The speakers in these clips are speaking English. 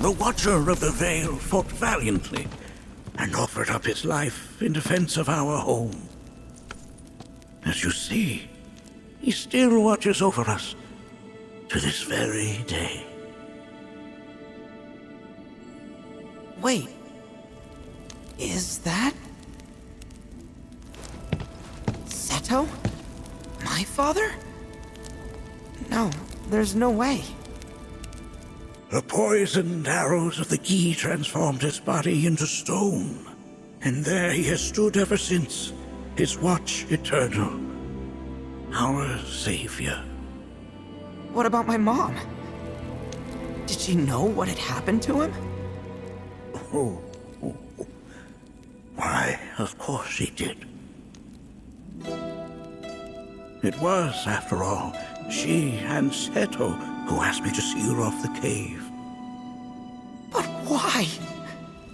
the Watcher of the Veil fought valiantly and offered up his life in defense of our home. As you see, he still watches over us to this very day. Wait. Is that... Seto? My father? No, there's no way. The poisoned arrows of the Gi transformed his body into stone, and there he has stood ever since, his watch eternal, our savior. What about my mom? Did she know what had happened to him? Oh. Why, of course she did. It was, after all, she and Seto who asked me to seal off the cave. But why?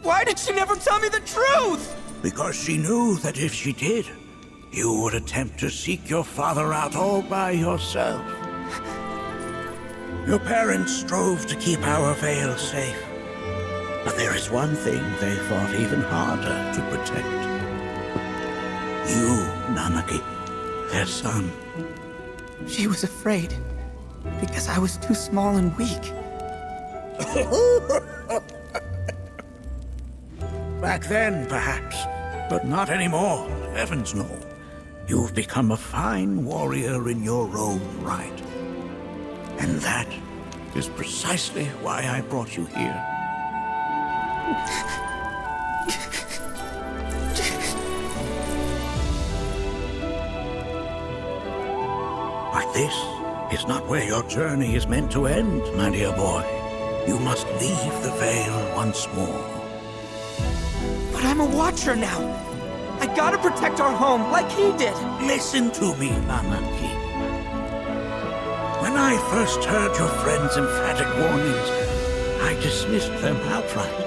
Why did she never tell me the truth? Because she knew that if she did, you would attempt to seek your father out all by yourself. Your parents strove to keep our veil safe. But there is one thing they fought even harder to protect. You, Nanaki, their son. She was afraid, because I was too small and weak. Back then, perhaps, but not anymore. Heavens no. You've become a fine warrior in your own right. And that is precisely why I brought you here. But this is not where your journey is meant to end, my dear boy. You must leave the Veil once more. But I'm a Watcher now. I gotta protect our home like he did. Listen to me, Nanaki. When I first heard your friend's emphatic warnings, I dismissed them outright.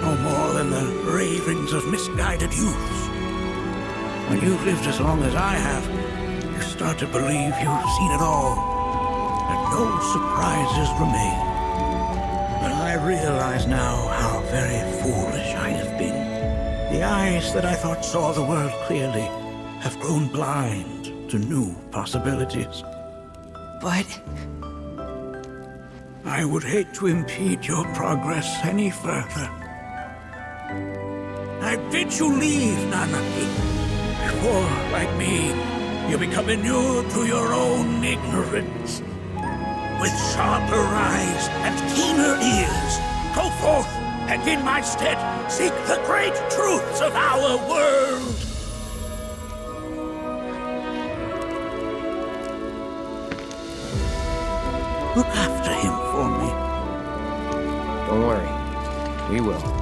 No more than the ravings of misguided youths. When you've lived as long as I have, you start to believe you've seen it all, and no surprises remain. But I realize now how very foolish I have been. The eyes that I thought saw the world clearly have grown blind to new possibilities. But... I would hate to impede your progress any further. I bid you leave, Nanaki, before, like me, you become inured to your own ignorance. With sharper eyes and keener ears, go forth and in my stead seek the great truths of our world. Look after him for me. Don't worry. We will.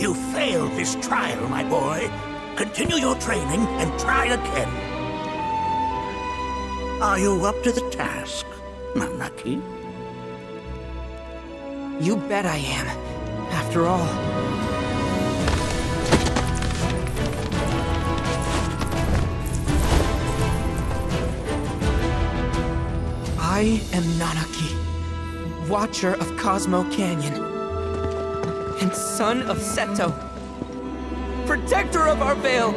You failed this trial, my boy. Continue your training and try again. Are you up to the task, Nanaki? you bet I am. After all... I am Nanaki, Watcher of Cosmo Canyon, and son of Seto, protector of our veil.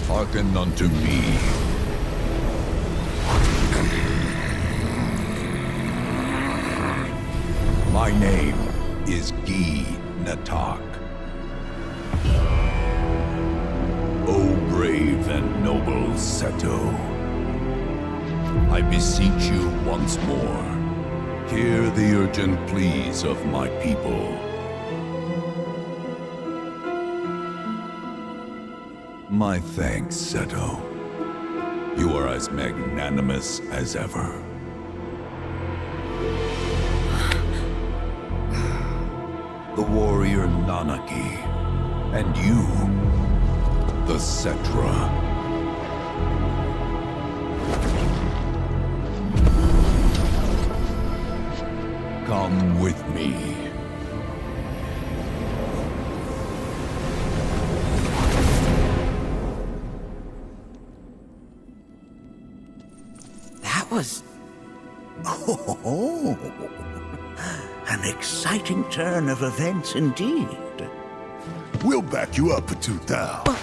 Hearken unto me. My name is Gi Natak. O brave and noble Seto, I beseech you once more, hear the urgent pleas of my people. My thanks, Seto. You are as magnanimous as ever. The warrior Nanaki, and you, the Cetra. Come with me. That was... Oh, an exciting turn of events indeed. We'll back you up for 2,000.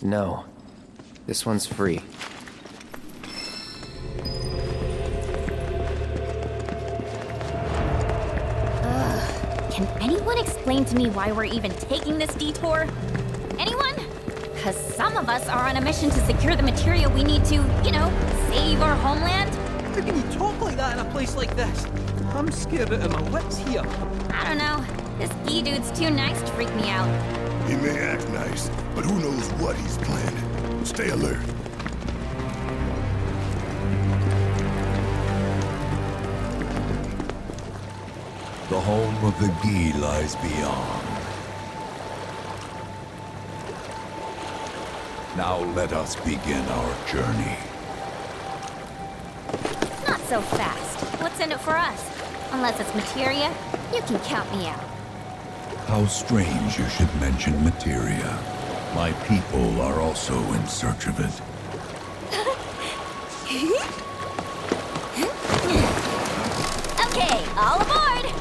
No. This one's free. Can anyone explain to me why we're even taking this detour? Anyone? Because some of us are on a mission to secure the material we need to, save our homeland. How can you talk like that in a place like this? I'm scared out of my wits here. I don't know. This Guy dude's too nice to freak me out. He may act nice, but who knows what he's planning. Stay alert. The home of the Gi lies beyond. Now let us begin our journey. Not so fast. What's in it for us? Unless it's materia, you can count me out. How strange you should mention materia. My people are also in search of it. Okay, all aboard!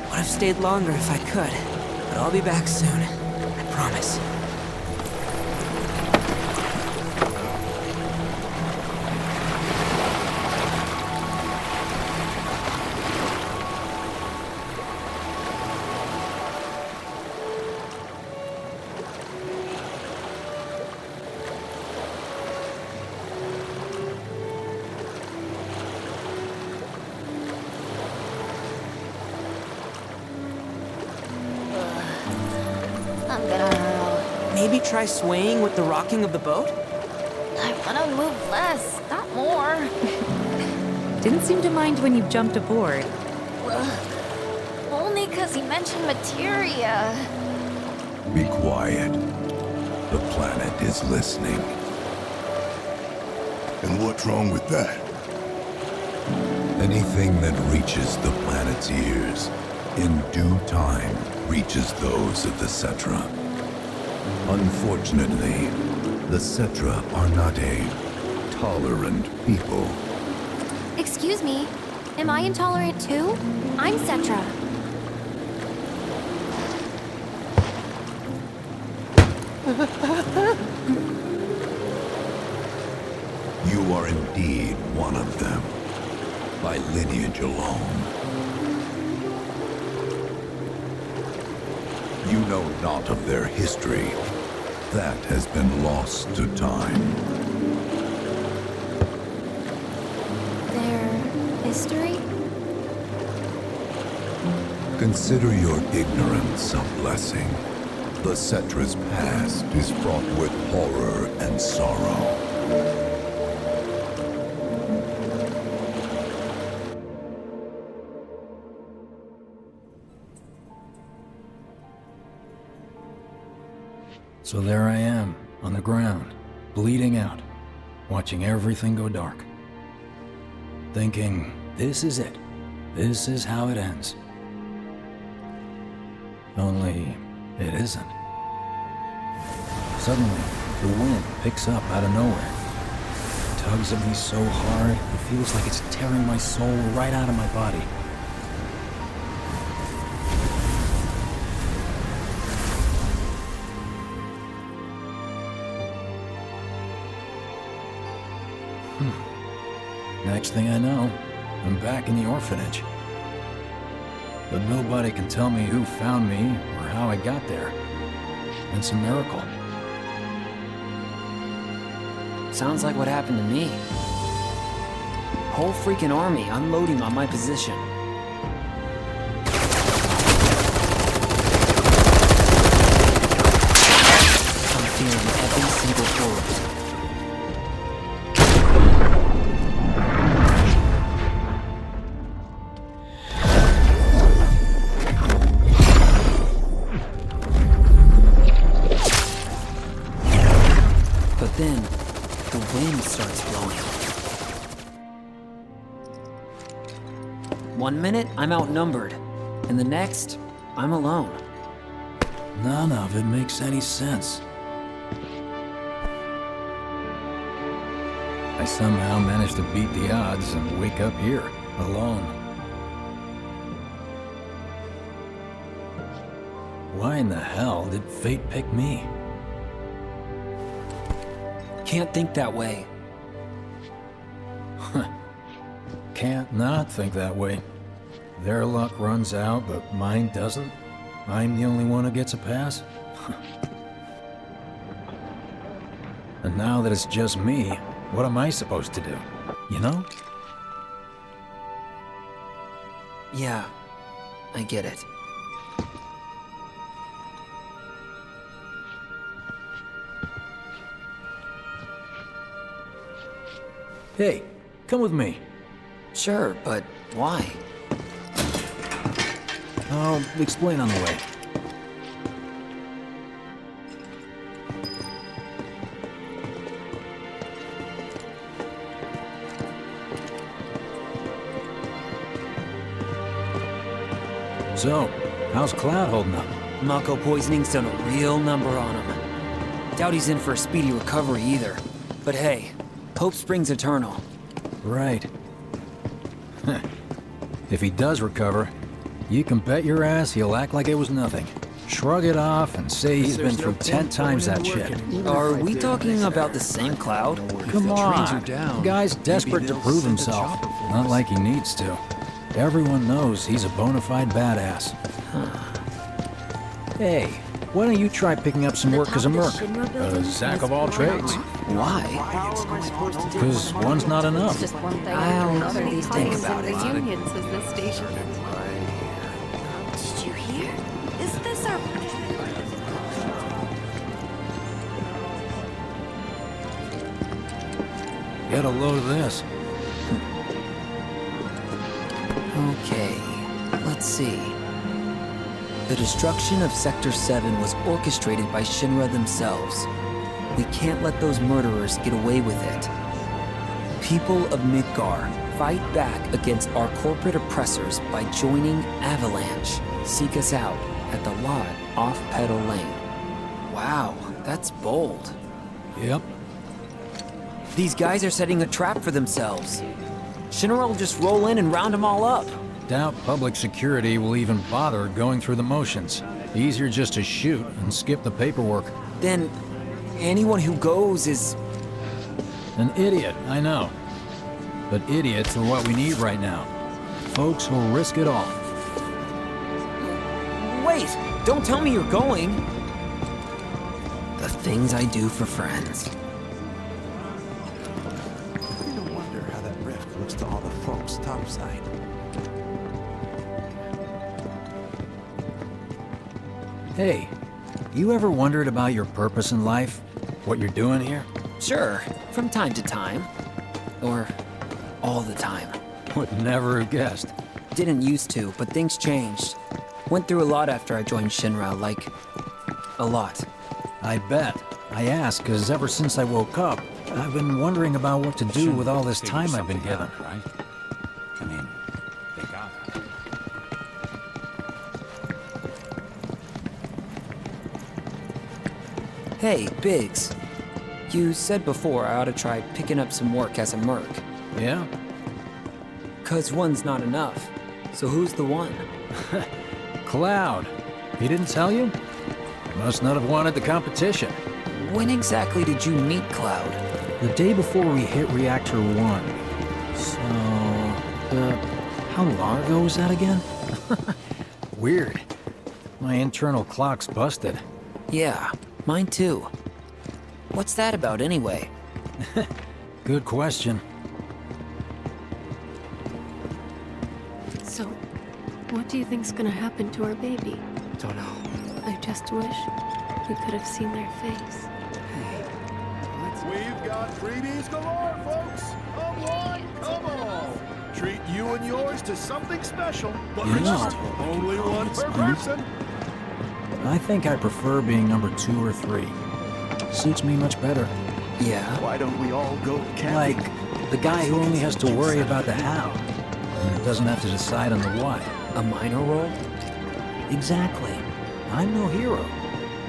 Would have stayed longer if I could, but I'll be back soon. I promise. I'm gonna... Maybe try swaying with the rocking of the boat? I wanna move less, not more. Didn't seem to mind when you jumped aboard. Only because he mentioned materia. Be quiet. The planet is listening. And what's wrong with that? Anything that reaches the planet's ears, in due time, reaches those of the Cetra. Unfortunately, the Cetra are not a tolerant people. Excuse me, am I intolerant too? I'm Cetra. You are indeed one of them, by lineage alone. You know not of their history. That has been lost to time. Their history? Consider your ignorance a blessing. The Cetra's past is fraught with horror and sorrow. So there I am, on the ground, bleeding out, watching everything go dark. Thinking, this is it. This is how it ends. Only, it isn't. Suddenly, the wind picks up out of nowhere. It tugs at me so hard, it feels like it's tearing my soul right out of my body. Next thing I know, I'm back in the orphanage. But nobody can tell me who found me or how I got there. It's a miracle. Sounds like what happened to me. Whole freaking army unloading on my position. I'm feeling every single bullet. But then, the wind starts blowing. 1 minute, I'm outnumbered, and the next, I'm alone. None of it makes any sense. I somehow managed to beat the odds and wake up here, alone. Why in the hell did fate pick me? Can't think that way. Can't not think that way. Their luck runs out, but mine doesn't. I'm the only one who gets a pass. And now that it's just me, what am I supposed to do? You know? Yeah, I get it. Hey, come with me. Sure, but why? I'll explain on the way. So, how's Cloud holding up? Mako poisoning's done a real number on him. Doubt he's in for a speedy recovery either. But hey, hope springs eternal. Right. If he does recover, you can bet your ass he'll act like it was nothing. Shrug it off and say he's been through 10 times that shit. Are we talking about the same Cloud? Come on, the guy's desperate to prove himself. Not like he needs to. Everyone knows he's a bona fide badass. Hey, why don't you try picking up some work as a merc? A Zack of all trades. Why? Because one's not enough. Just one thing I'll after another these think days. about The it. union says this station. Did you hear? Is this our... Get a load of this. Okay, let's see. The destruction of Sector 7 was orchestrated by Shinra themselves. We can't let those murderers get away with it. People of Midgar, fight back against our corporate oppressors by joining Avalanche. Seek us out at the lot off Petal Lane. Wow, that's bold. Yep. These guys are setting a trap for themselves. Shinra will just roll in and round them all up. Doubt public security will even bother going through the motions. Easier just to shoot and skip the paperwork. Then, anyone who goes is... An idiot, I know. But idiots are what we need right now. Folks who'll risk it all. Wait! Don't tell me you're going! The things I do for friends. No wonder how that rift looks to all the folks topside. Hey, you ever wondered about your purpose in life? What you're doing here? Sure, from time to time. Or all the time. Would never have guessed. Didn't used to, but things changed. Went through a lot after I joined Shinra, like... a lot. I bet. I ask because ever since I woke up, I've been wondering about what to do with all this time I've been given. Right? I mean, they got it. Hey, Biggs. You said before I ought to try picking up some work as a merc. Yeah? 'Cause one's not enough. So who's the one? Cloud. He didn't tell you? Must not have wanted the competition. When exactly did you meet Cloud? The day before we hit Reactor 1. So, how long ago was that again? Weird. My internal clock's busted. Yeah, mine too. What's that about anyway? Good question. So, what do you think's gonna happen to our baby? Don't know. I just wish we could have seen their face. We've got freebies galore, folks. Come on. Treat you and yours to something special, but Yeah. only one per person. I think I prefer being number 2 or 3. Suits me much better. Yeah. Why don't we all go camping? Like, the guy who only has to worry about the how, and doesn't have to decide on the what. A minor role? Exactly. I'm no hero.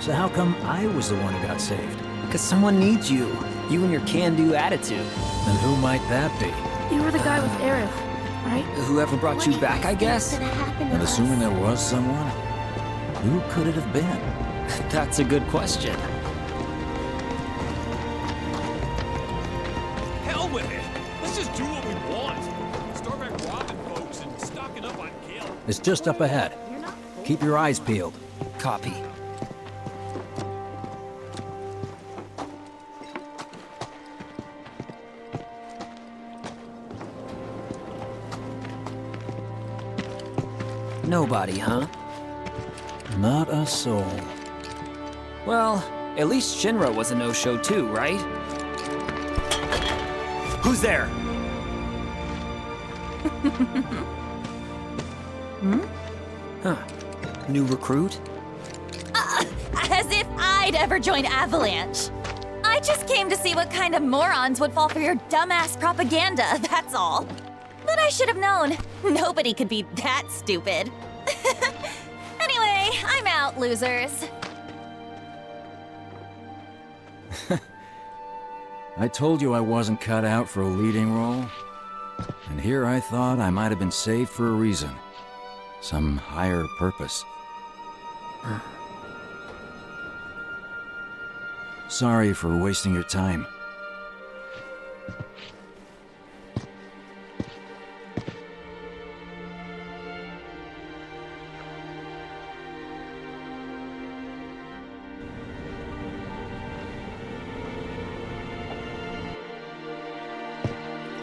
So how come I was the one who got saved? Because someone needs you. You and your can-do attitude. And who might that be? You were the guy with Aerith, right? Whoever brought you back, I guess? And assuming there was someone, who could it have been? That's a good question. Hell with it! Let's just do what we want. Start by robbing folks and stocking up on gil. It's just up ahead. Keep your eyes peeled. Copy. Nobody, huh? Not a soul. Well, at least Shinra was a no-show too, right? Who's there? Huh. New recruit? As if I'd ever join Avalanche. I just came to see what kind of morons would fall for your dumbass propaganda, that's all. But I should have known. Nobody could be that stupid. Anyway, I'm out, losers. I told you I wasn't cut out for a leading role. And here I thought I might have been saved for a reason. Some higher purpose. Sorry for wasting your time.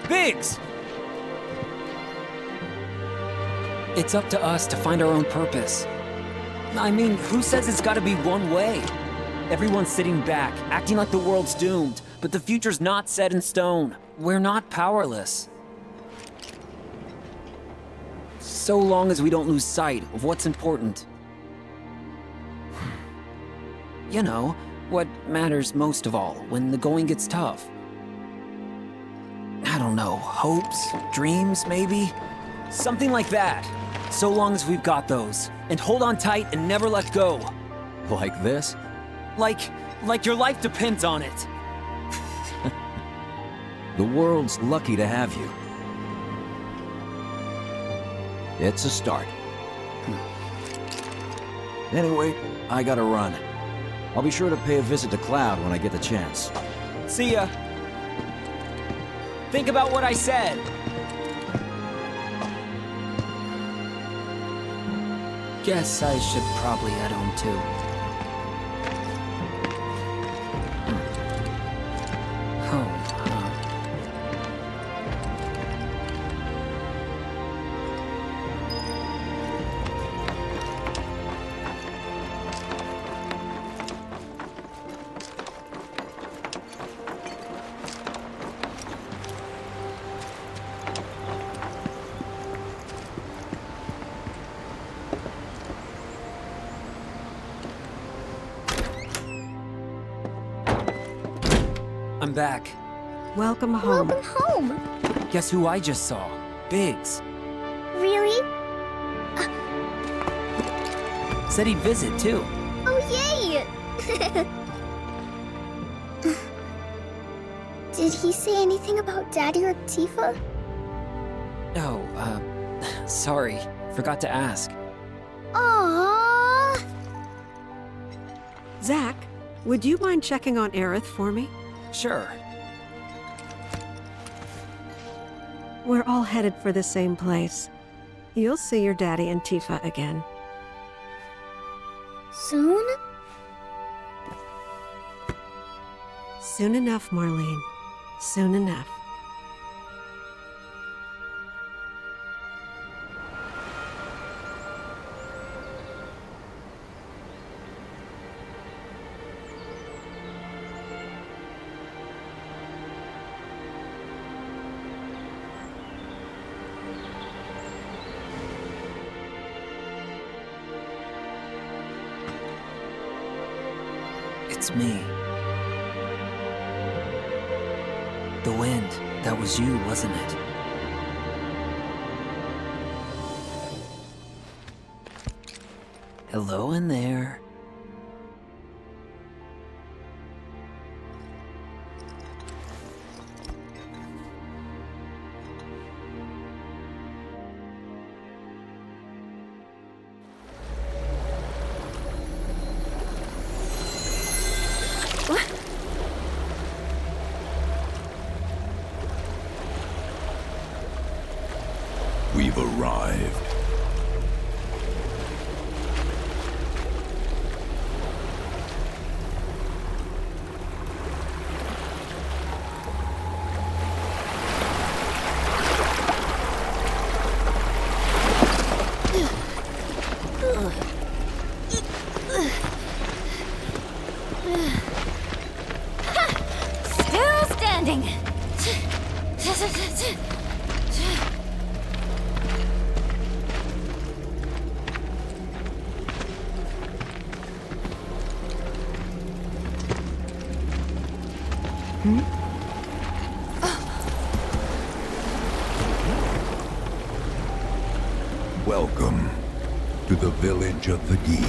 Biggs! It's up to us to find our own purpose. I mean, who says it's gotta be one way? Everyone's sitting back, acting like the world's doomed, but the future's not set in stone. We're not powerless. So long as we don't lose sight of what's important. You know, what matters most of all when the going gets tough. I don't know, hopes, dreams, maybe? Something like that. So long as we've got those. And hold on tight and never let go. Like this? Like your life depends on it. The world's lucky to have you. It's a start. Anyway, I gotta run. I'll be sure to pay a visit to Cloud when I get the chance. See ya. Think about what I said. Guess I should probably head home too. Home, huh? I'm back. Welcome home. Welcome home. Guess who I just saw? Biggs. Really? Said he'd visit, too. Oh, yay! Did he say anything about Daddy or Tifa? Oh, sorry. Forgot to ask. Aww. Zach, would you mind checking on Aerith for me? Sure. We're all headed for the same place. You'll see your daddy and Tifa again. Soon? Soon enough, Marlene. Soon enough. It's me. The wind, that was you, wasn't it? Hello in there. We've arrived. Still standing. Welcome to the village of the Gi.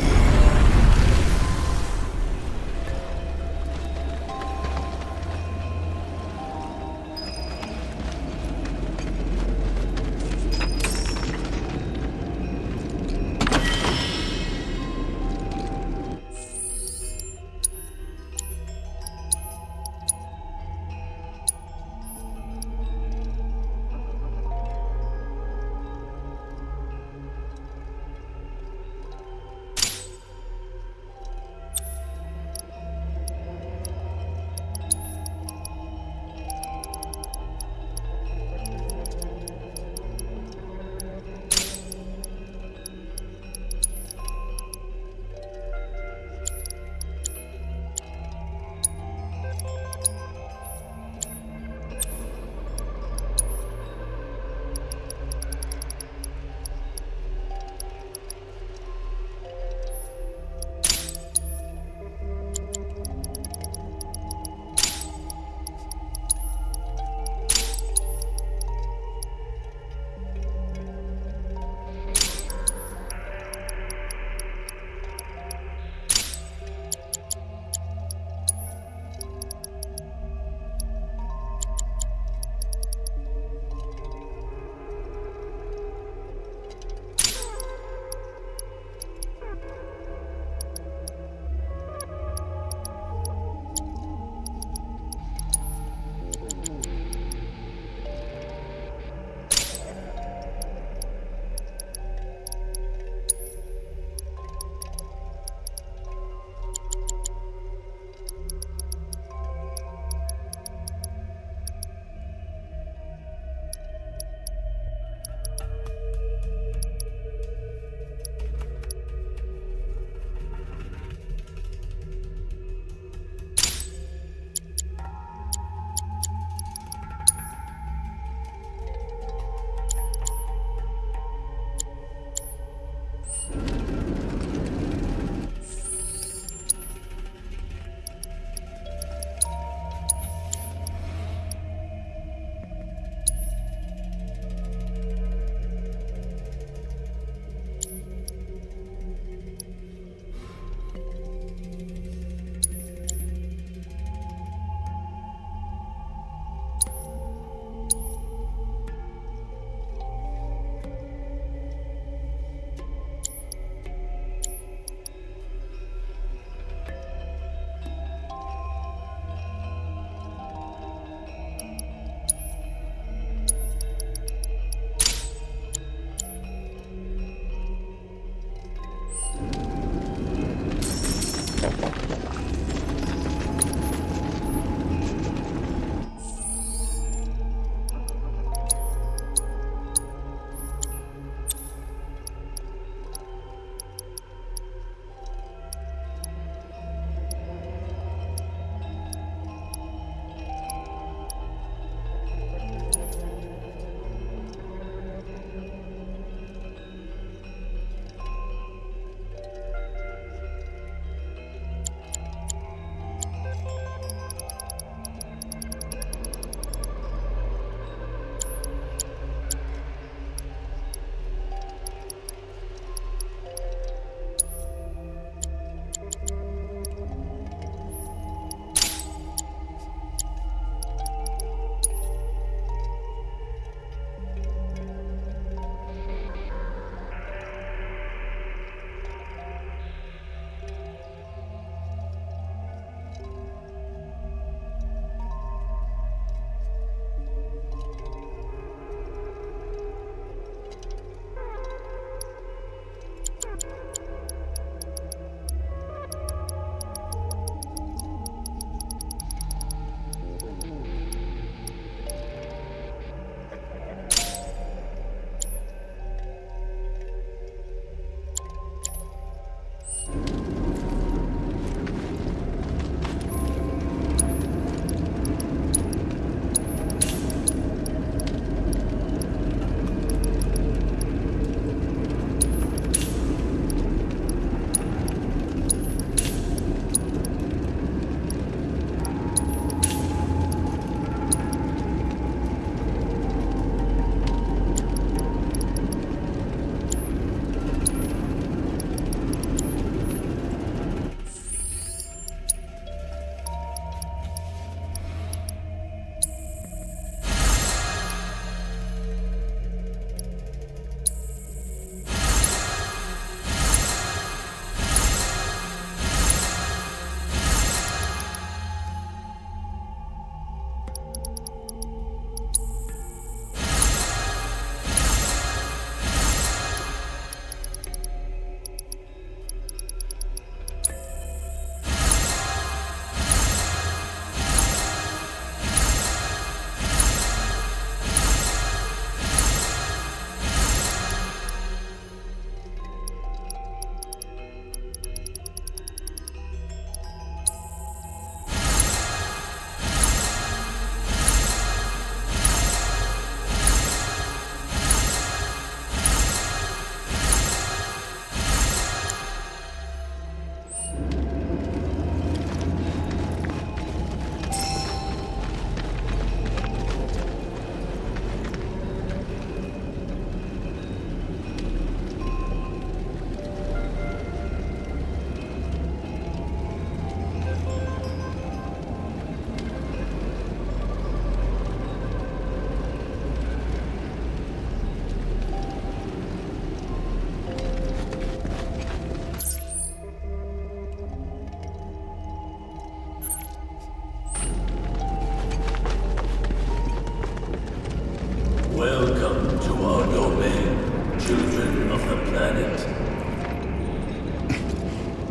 children of the planet.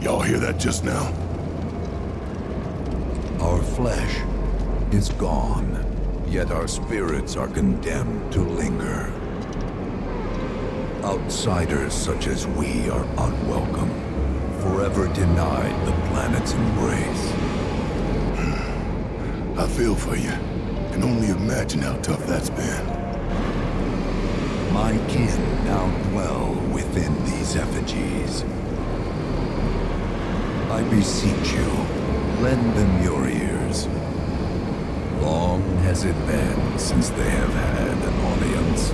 Y'all hear that just now? Our flesh is gone, yet our spirits are condemned to linger. Outsiders such as we are unwelcome, forever denied the planet's embrace. I feel for you. Can only imagine how tough that's been. My kin now dwell within these effigies. I beseech you, lend them your ears. Long has it been since they have had an audience.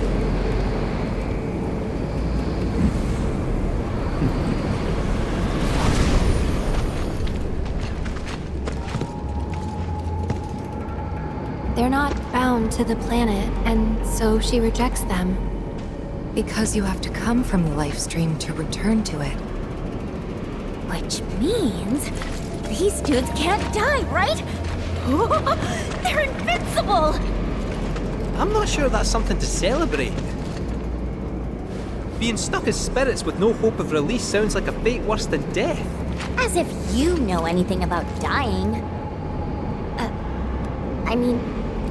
They're not bound to the planet, and so she rejects them. Because you have to come from the life stream to return to it. Which means these dudes can't die, right? They're invincible! I'm not sure that's something to celebrate. Being stuck as spirits with no hope of release sounds like a fate worse than death. As if you know anything about dying. I mean,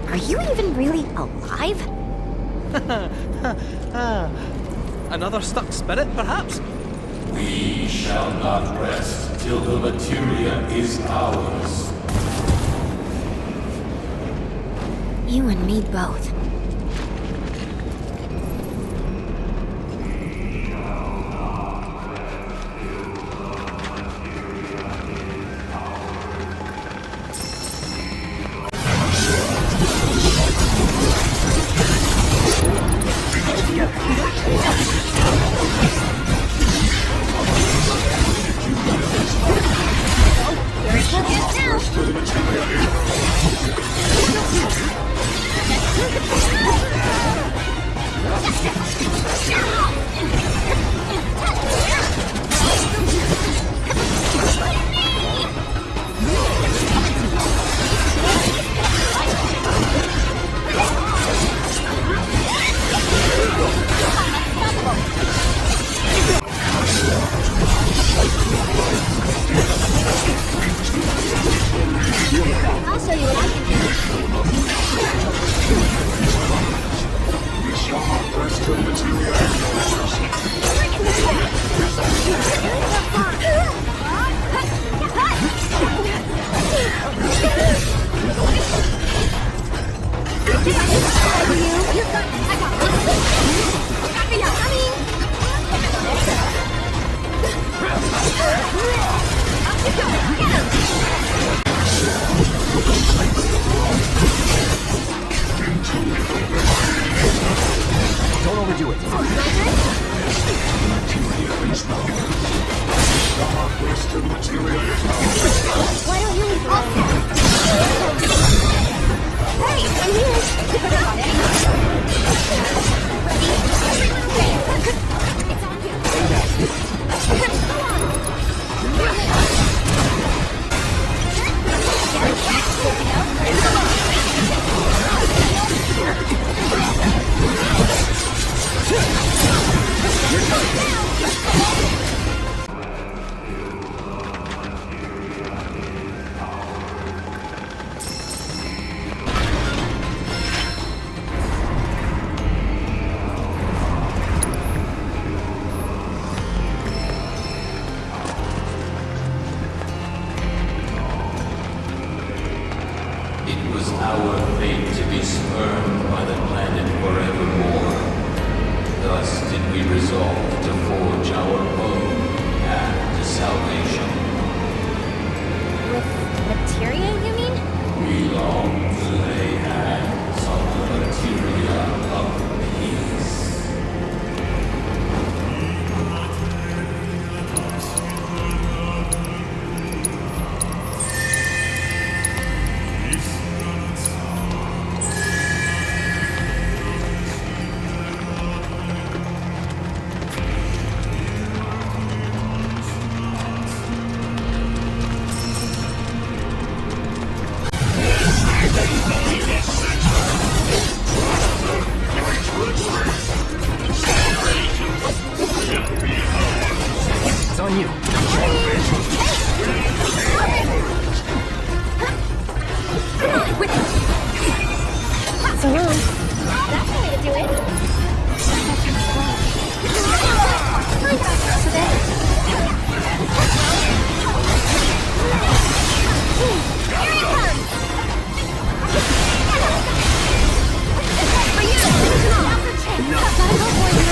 are you even really alive? Another stuck spirit, perhaps? We shall not rest till the materia is ours. You and me both. I'll show you what I can do. Don't overdo it. Why don't you leave us? Hey, I'm here. It's on you. Go on. It was our fate to be spurned by the planet forevermore. Thus did we resolve to forge our own path to salvation. With materia, you mean? We long to lay hands on the materia of peace. on you. So long. That's the way to do it. So then. Here it comes! This one's for you! Now's your chance! Gotta go for it,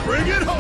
Bring it home!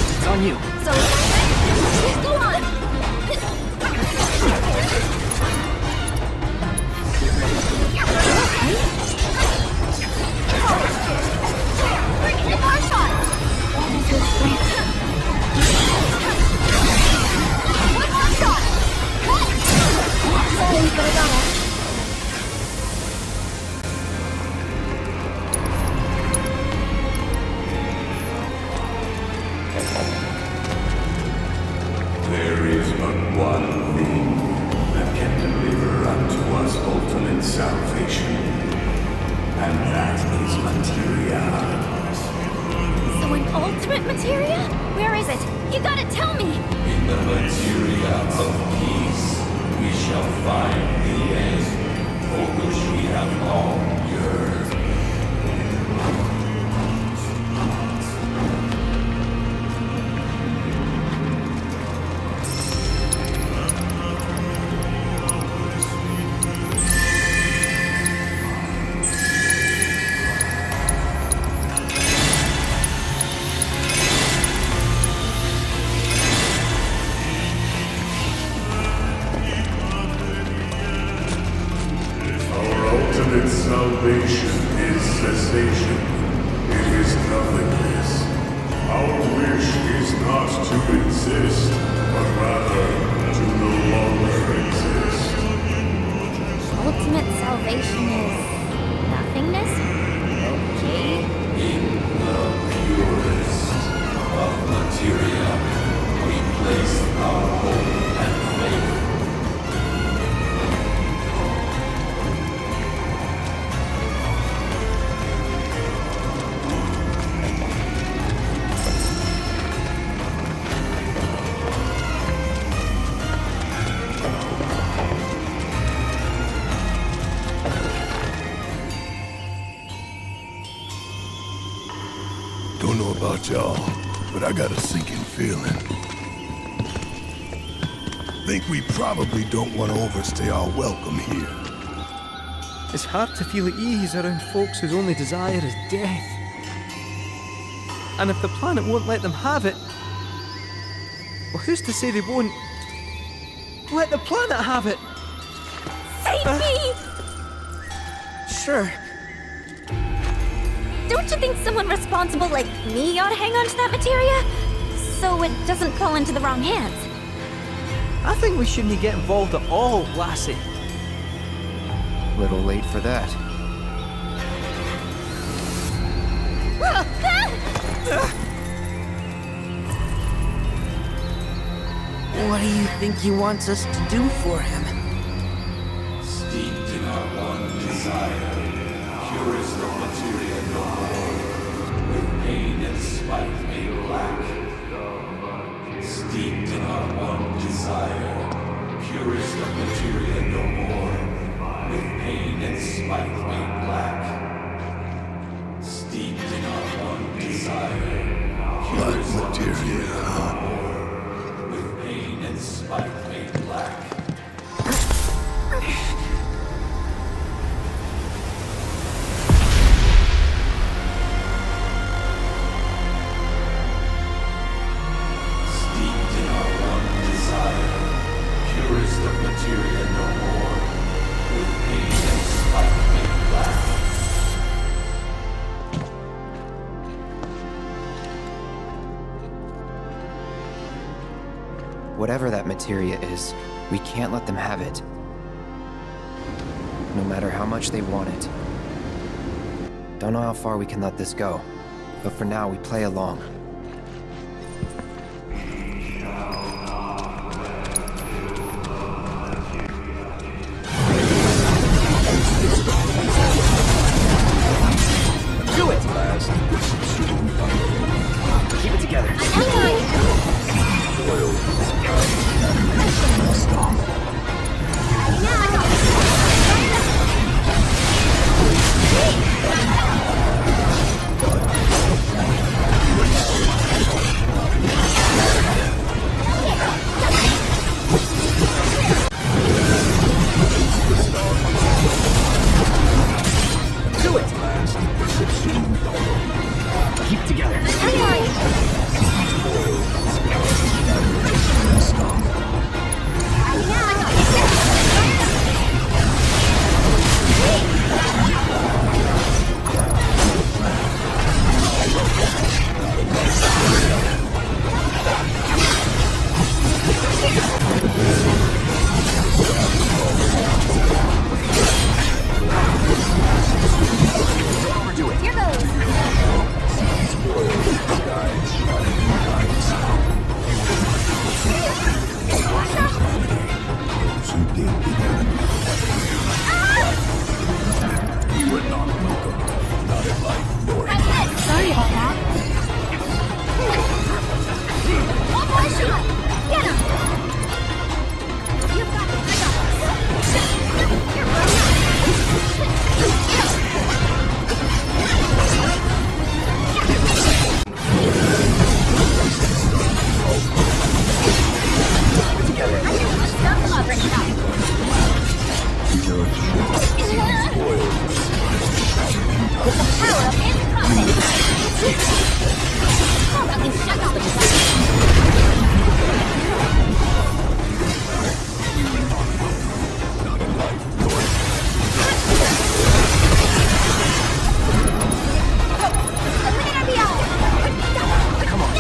It's on you. So, go on! It's our shot! One more shot! Sorry, but I gotta. There is but one thing that can deliver unto us ultimate salvation, and that is materia. So an ultimate materia? Where is it? You gotta tell me! In the materia of peace, we shall find the end for which we have all yearned. Salvation is cessation. It is nothingness. Our wish is not to exist, but rather to no longer exist. Ultimate salvation is nothingness? Okay. In the purest of materia, we place our hope and faith. Don't know about y'all, but I got a sinking feeling. Think we probably don't want to overstay our welcome here. It's hard to feel at ease around folks whose only desire is death. And if the planet won't let them have it, well, who's to say they won't let the planet have it? Save me! Sure. Don't you think someone responsible like me ought to hang on to that materia? So it doesn't fall into the wrong hands. I think we shouldn't get involved at all, Lassie. Little late for that. What do you think he wants us to do for him? Steeped in our one desire, purest of materia no more, with pain and spite made black. Steeped in our one desire, purest of materia no more, with pain and spite made black. Steeped in our one desire, purest of materia no more, with pain and spite made black. Whatever that materia is, we can't let them have it. No matter how much they want it. Don't know how far we can let this go, but for now we play along. Do it! Keep it together. Do it! Keep it together. Overdo it. Here goes. You were not welcome, not in life nor in death. Sorry about that. One more shot. Get him. You've got this. I got this. Here, bro. Together. Stop the love right now. With the power of incontinence. Nothing shut up with this. Come on.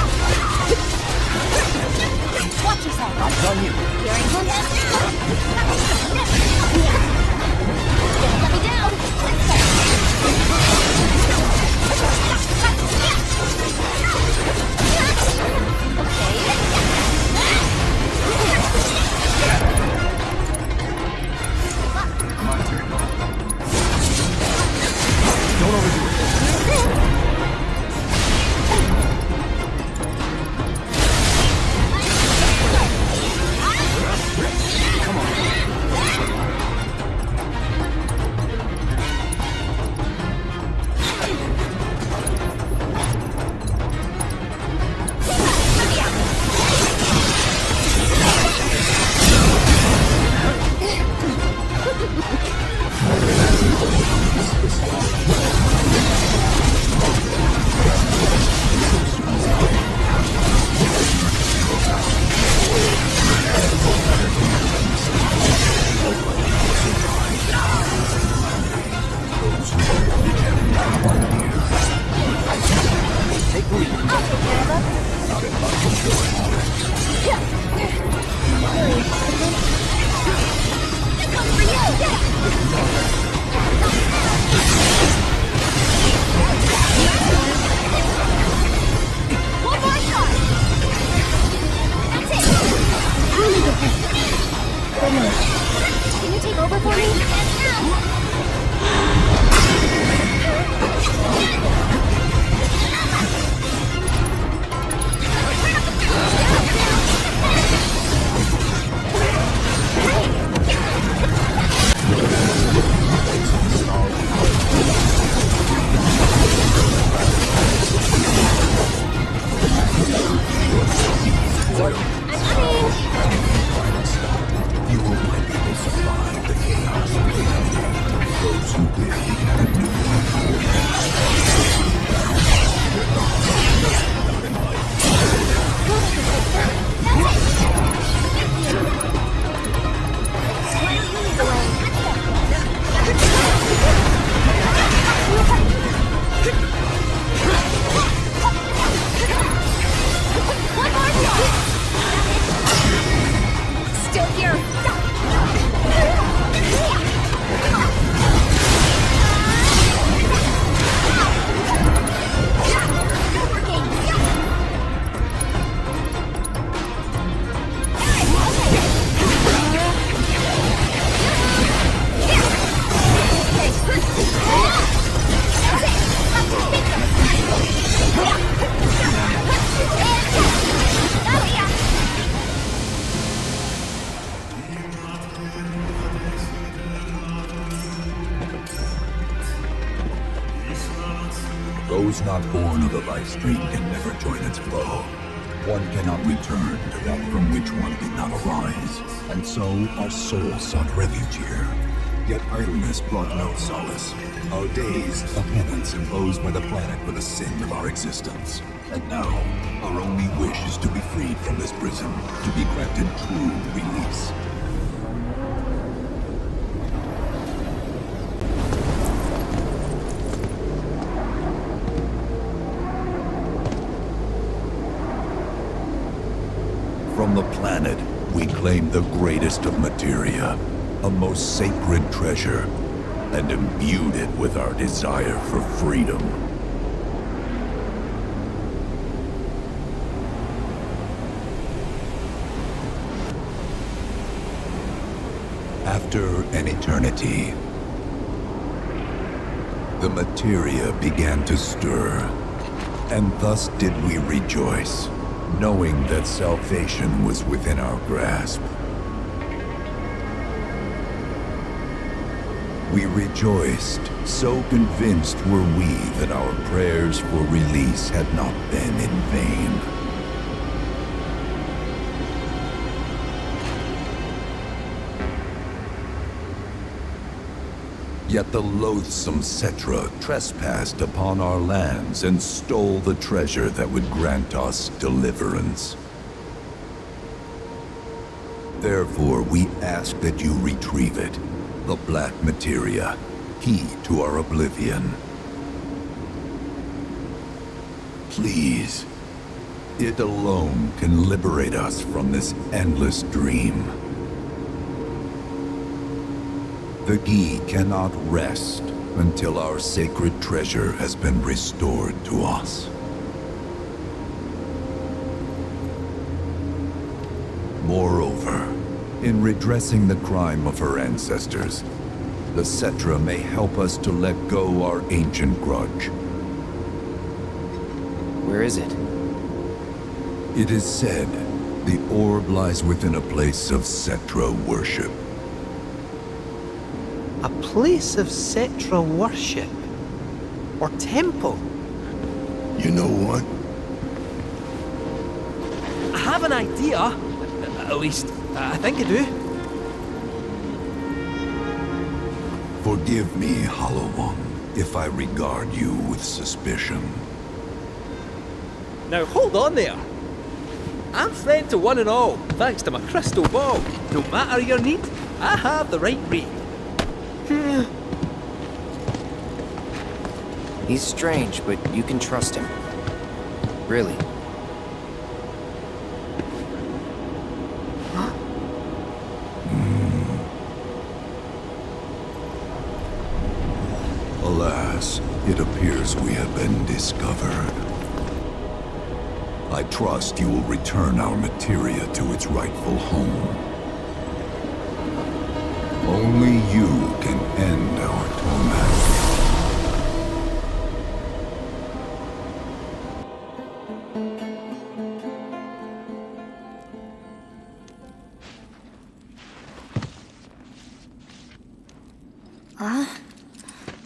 Watch yourself. It's on you. Hearing from them. Don't let me down. My turn. Don't overdo it. Come on. Those who became here One more shot! That's it! Goodness. Can you take over for me? You will find people survive the chaos. Those who wish can do One more shot! Still here! Those not born of the life stream can never join its flow. One cannot return to that from which one did not arise, and so our souls sought refuge here. Yet idleness brought no solace. Our days a penance imposed by the planet for the sin of our existence. And now, our only wish is to be freed from this prison, to be granted true release. From the planet, we claim the greatest of materia, a most sacred treasure, and imbued it with our desire for freedom. After an eternity, the materia began to stir, and thus did we rejoice, knowing that salvation was within our grasp. We rejoiced, so convinced were we that our prayers for release had not been in vain. Yet the loathsome Cetra trespassed upon our lands and stole the treasure that would grant us deliverance. Therefore, we ask that you retrieve it, the black materia, key to our oblivion. Please, it alone can liberate us from this endless dream. The Gi cannot rest until our sacred treasure has been restored to us. Moreover, in redressing the crime of her ancestors, the Cetra may help us to let go our ancient grudge. Where is it? It is said the orb lies within a place of Cetra worship. A place of Cetra worship? Or temple? You know what? I have an idea. At least, I think I do. Forgive me, Hollow One, if I regard you with suspicion. Now hold on there. I'm friend to one and all, thanks to my crystal ball. No matter your need, I have the right read. He's strange, but you can trust him. Really. Alas, it appears we have been discovered. I trust you will return our materia to its rightful home. Only you can end our torment.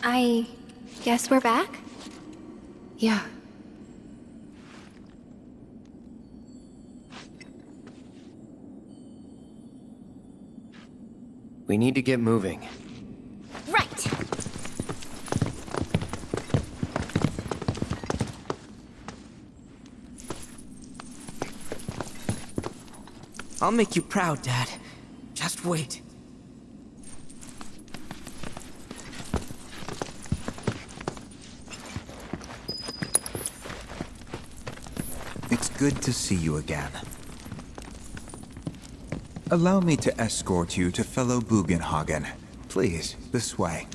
I guess we're back? Yeah. We need to get moving. Right. I'll make you proud, Dad. Just wait. It's good to see you again. Allow me to escort you to fellow Bugenhagen. Please, this way.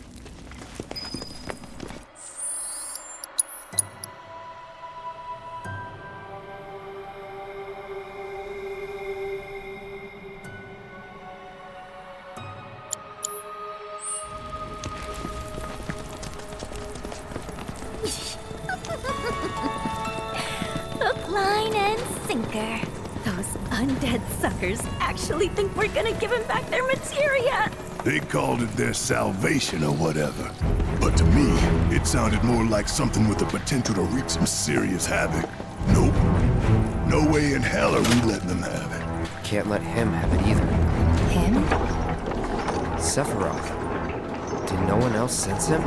Hook, line, and sinker. Those undead suckers actually think we're gonna give them back their materia. They called it their salvation or whatever. But to me, it sounded more like something with the potential to wreak some serious havoc. Nope. No way in hell are we letting them have it. Can't let him have it either. Him? Sephiroth. Did no one else sense him?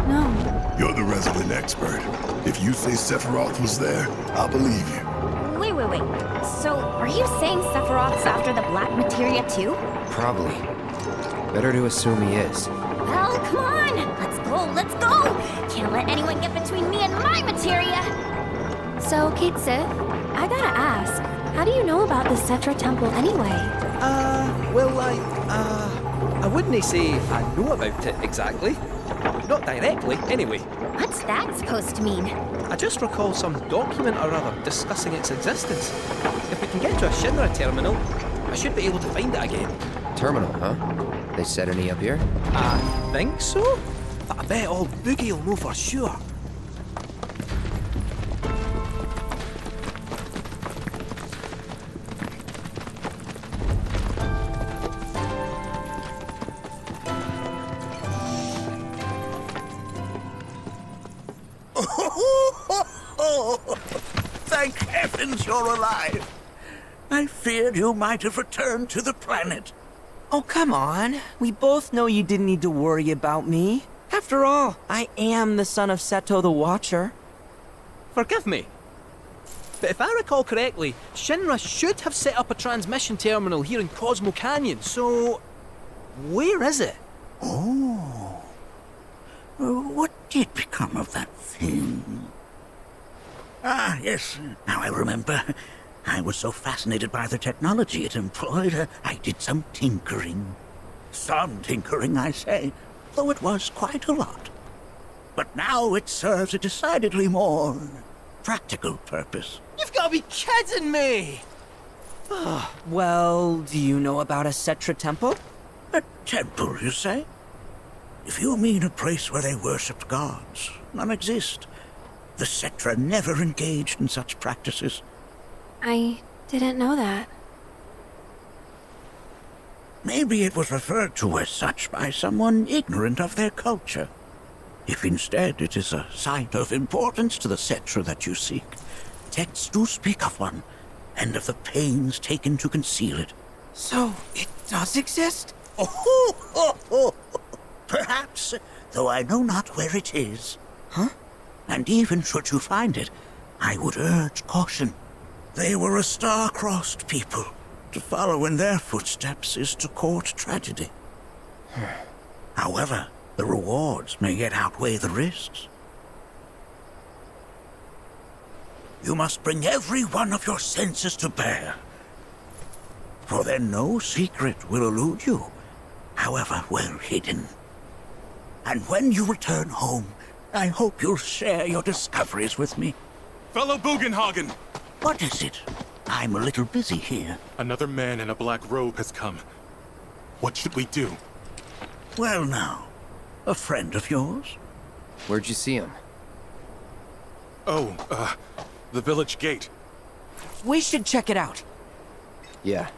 No. You're the resident expert. If you say Sephiroth was there, I'll believe you. Wait. So, are you saying Sephiroth's after the black materia too? Probably. Better to assume he is. Well, come on! Let's go! Can't let anyone get between me and my materia! So, Kate Sith, I gotta ask, how do you know about the Cetra Temple anyway? I wouldn't say I know about it exactly. Not directly, anyway. What's that supposed to mean? I just recall some document or other discussing its existence. If we can get to a Shinra terminal, I should be able to find it again. Terminal, huh? They set any up here? I think so? But I bet old Boogie will know for sure. Thank heavens you're alive. I feared you might have returned to the planet. Oh, come on. We both know you didn't need to worry about me. After all, I am the son of Seto the Watcher. Forgive me. But if I recall correctly, Shinra should have set up a transmission terminal here in Cosmo Canyon, so... where is it? Oh. What did become of that thing? Ah, yes, now I remember. I was so fascinated by the technology it employed, I did some tinkering. Some tinkering, I say, though it was quite a lot. But now it serves a decidedly more practical purpose. You've got to be kidding me! Well, do you know about a Cetra Temple? A temple, you say? If you mean a place where they worshipped gods, none exist. The Cetra never engaged in such practices. I didn't know that. Maybe it was referred to as such by someone ignorant of their culture. If instead it is a site of importance to the Cetra that you seek, texts do speak of one, and of the pains taken to conceal it. So, it does exist? Oh, perhaps, though I know not where it is. Huh? And even should you find it, I would urge caution. They were a star-crossed people. To follow in their footsteps is to court tragedy. However, the rewards may yet outweigh the risks. You must bring every one of your senses to bear. For then no secret will elude you, however well hidden. And when you return home, I hope you'll share your discoveries with me. Fellow Bugenhagen! What is it? I'm a little busy here. Another man in a black robe has come. What should we do? Well now, a friend of yours? Where'd you see him? Oh, the village gate. We should check it out. Yeah.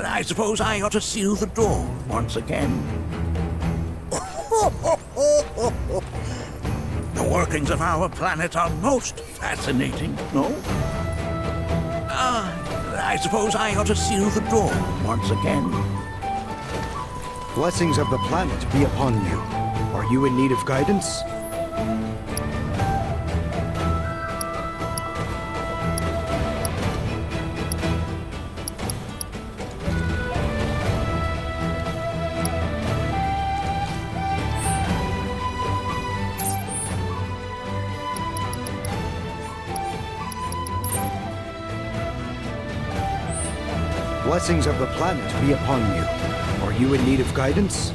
I suppose I ought to seal the door once again. The workings of our planet are most fascinating, no? I suppose I ought to seal the door once again. Blessings of the planet be upon you. Are you in need of guidance? Blessings of the planet be upon you. Are you in need of guidance?